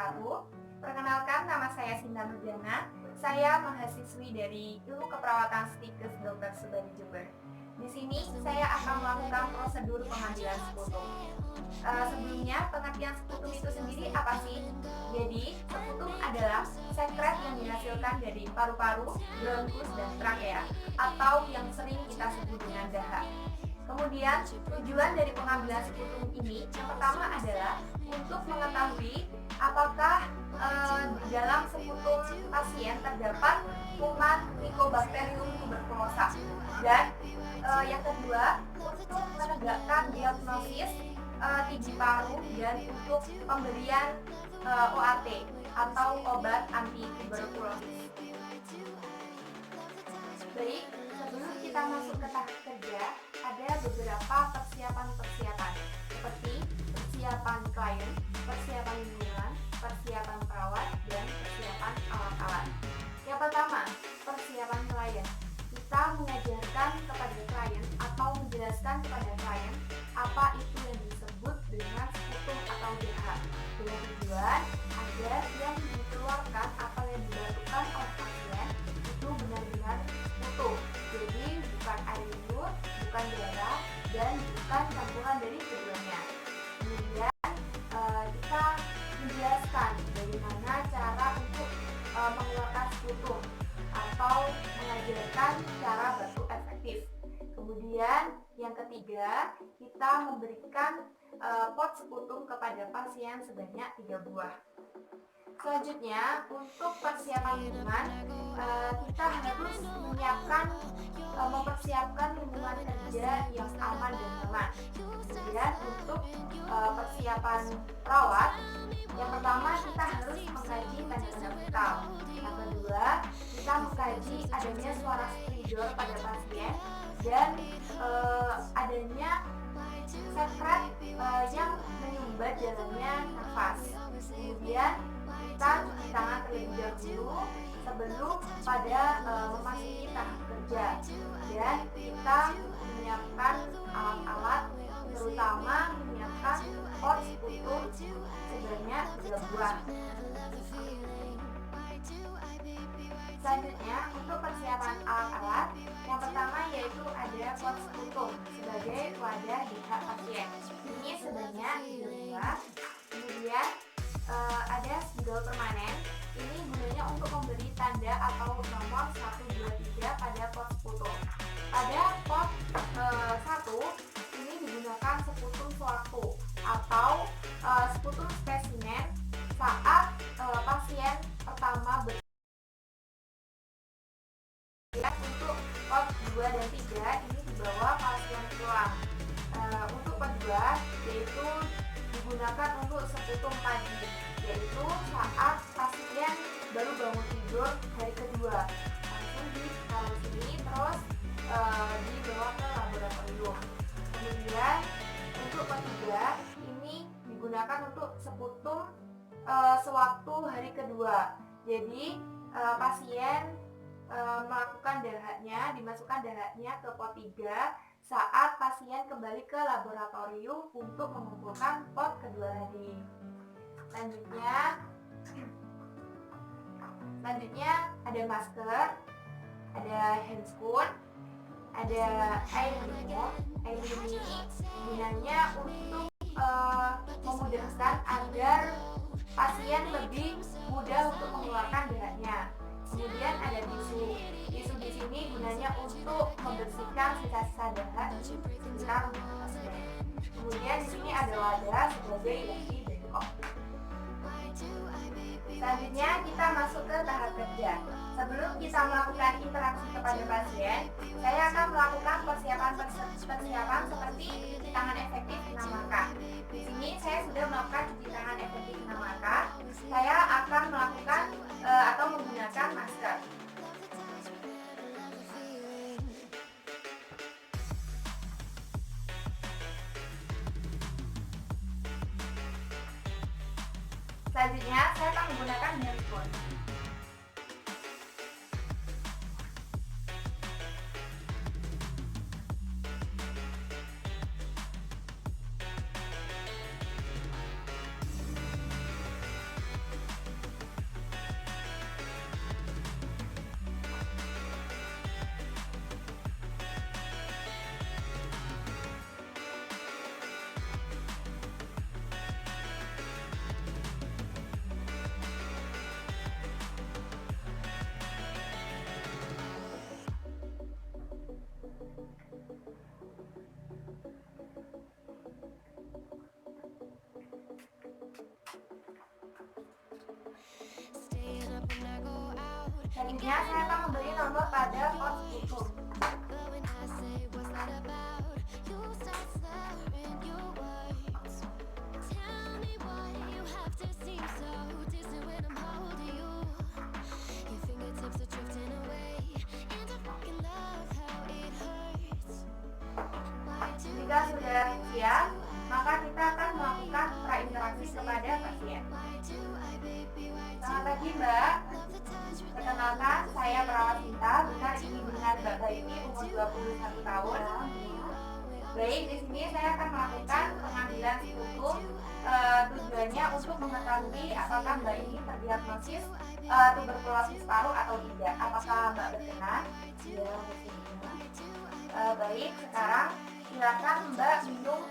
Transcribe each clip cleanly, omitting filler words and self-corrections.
wabarakatuh. Perkenalkan, nama saya Sinta Nurjana. Saya mahasiswi dari Ilmu Keperawatan Stikes Dr. Subadi Jember. Di sini saya akan melakukan prosedur pengambilan sekutum. Sebelumnya, pengertian sekutum itu sendiri apa sih? Jadi, sekutum adalah sekret yang dihasilkan dari paru-paru, bronkus, dan trakea, atau yang sering kita sebut dengan dahak. Kemudian, tujuan dari pengambilan sekutum ini yang pertama adalah untuk mengetahui apakah di dalam sekutum pasien terdapat kuman Mycobacterium tuberculosa, dan yang kedua untuk menegakkan diagnosis TB paru dan untuk pemberian OAT atau obat anti tuberkulosis. Baik, sebelum kita masuk ke tahap kerja, ada beberapa persiapan seperti persiapan klien, persiapan lingkungan, persiapan perawat, dan persiapan alat-alat. Yang pertama, persiapan klien. Kita mengajarkan kepada klien atau menjelaskan kepada klien apa itu yang disebut dengan sekutum atau dahak, dengan tujuan agar yang dikeluarkan atau yang dilakukan oleh pasien itu benar-benar utuh. Jadi bukan air liur, bukan darah, dan bukan campuran dari keduanya. Kemudian kita menjelaskan bagaimana cara untuk mengeluarkan sekutum atau mengajarkan cara baku efektif. Kemudian yang ketiga, kita memberikan pot sekutum kepada pasien sebanyak 3 buah. Selanjutnya, untuk persiapan lingkungan, kita harus mempersiapkan lingkungan kerja yang aman dan nyaman. Kemudian untuk persiapan perawat, yang pertama kita harus mengkaji tanda-tanda vital. Yang kedua, kita mengkaji adanya suara stridor pada pasien dan adanya sekret yang menyumbat jalannya nafas. Kemudian kita cuci tangan terlebih dahulu sebelum pada memasuki tahap kerja, dan kita menyiapkan alat-alat, terutama menyiapkan pot sekutum sebanyak 3 buah. Selanjutnya, untuk persiapan alat-alat, yang pertama yaitu ada pot sekutum sebagai wadah dahak pasien. Ini sebanyak 3 buah. Kemudian ada spidol permanen. Ini gunanya untuk memberi tanda atau nomor 1, 2, 3 pada pot sekutum. Pada pot 1 ini digunakan sekutum sewaktu atau sekutum spesimen saat pasien pertama untuk pot 2 dan 3 ini dibawa pasien pulang. Untuk pot 2 yaitu digunakan untuk sekutum pagi, yaitu saat pasien baru bangun tidur hari kedua, langsung ditaruh sini terus dibawa ke laboratorium. Kemudian untuk pot 3 ini digunakan untuk sekutum sewaktu hari kedua. Jadi pasien melakukan dahaknya, dimasukkan dahaknya ke pot 3 saat pasien kembali ke laboratorium untuk mengumpulkan pot kedua tadi. Selanjutnya ada masker, ada handscoon, ada air minum. Air minum ini gunanya untuk memudahkan agar pasien lebih mudah untuk mengeluarkan dahaknya. Kemudian ada tisu. Tisu di sini gunanya untuk membersihkan sisa-sisa dahak sebentar untuk pasien. Kemudian di sini ada wadah sebagai bukti backup. Selanjutnya kita masuk ke tahap kerja. Sebelum kita melakukan interaksi kepada pasien, saya akan melakukan persiapan seperti cuci tangan efektif 6 langkah. Di sini saya sudah melakukan cuci tangan efektif 6 langkah. Saya akan melakukan atau menggunakan masker. Selanjutnya saya akan menggunakan handphone. Selanjutnya saya akan memberi nomor pada pos sekutum. Jika sudah siap, maka kita akan melakukan prainteraksi kepada pasien. Selamat pagi Mbak, perkenalkan saya perawat Sinta, benar ini dengan Mbak Baimi umur 21 tahun. Baik, di sini saya akan melakukan pengambilan sekutum. Tujuannya untuk mengetahui apakah Mbak ini terdiagnosis tuberkulosis paru atau tidak. Apakah Mbak berkenan? Ya, baik, sekarang silakan Mbak minum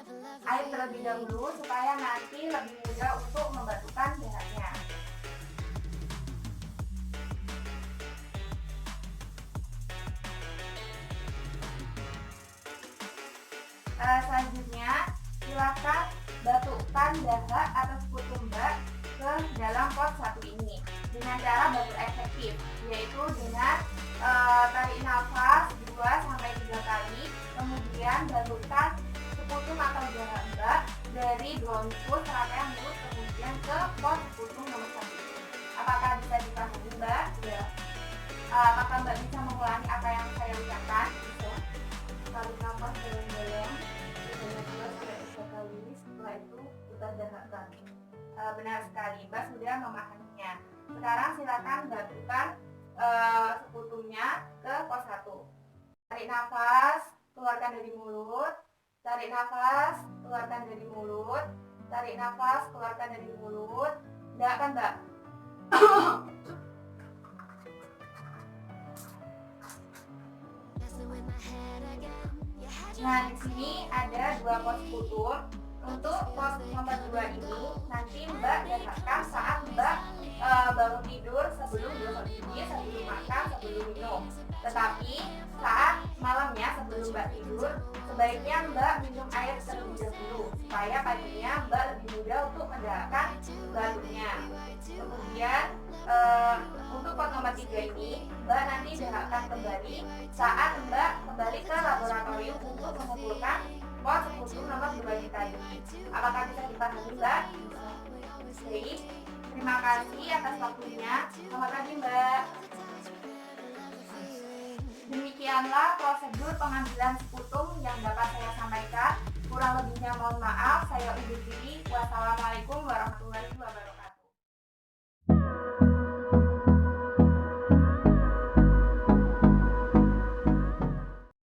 air terlebih dahulu supaya nanti lebih mudah untuk membatukan dahaknya. Selanjutnya silakan batukan dahak atau sekutum Mbak ke dalam pos 1 ini dengan cara batuk efektif, yaitu dengan tarik nafas 2-3 kali, kemudian batukkan sekutum atau dahak Mbak dari bronkus rangkaian mulut kemudian ke pos sekutum nomor 1 ini. Apakah bisa dipahami Mbak? Ya. Apakah Mbak bisa mengulangi apa yang saya ucapkan? Bisa. Tarik nafas dalam-dalam sebanyak 2-3 kali, setelah itu kita dahakkan. Benar sekali, Mbak sudah memahaminya. Sekarang silakan batukan sekutumnya ke pos 1. Tarik nafas, keluarkan dari mulut. Tarik nafas, keluarkan dari mulut. Tarik nafas, keluarkan dari mulut. Dahakkan Mbak. Nah, di sini ada 2 pos sekutum. Untuk pos nomor 2 ini nanti Mbak dahakkan saat Mbak bangun tidur, sebelum gosok gigi, sebelum makan, sebelum minum. Tetapi saat malamnya sebelum Mbak tidur, sebaiknya Mbak minum air terlebih dahulu supaya paginya Mbak lebih mudah untuk mendahakkan batuknya. Kemudian untuk pos nomor 3 ini Mbak nanti dahakkan kembali saat Mbak kembali ke laboratorium untuk mengumpulkan pos sekutum nomor 2 ini tadi. Apakah bisa dipahami Mbak? Baik, terima kasih atas waktunya. Selamat pagi Mbak. Demikianlah prosedur pengambilan sekutum yang dapat saya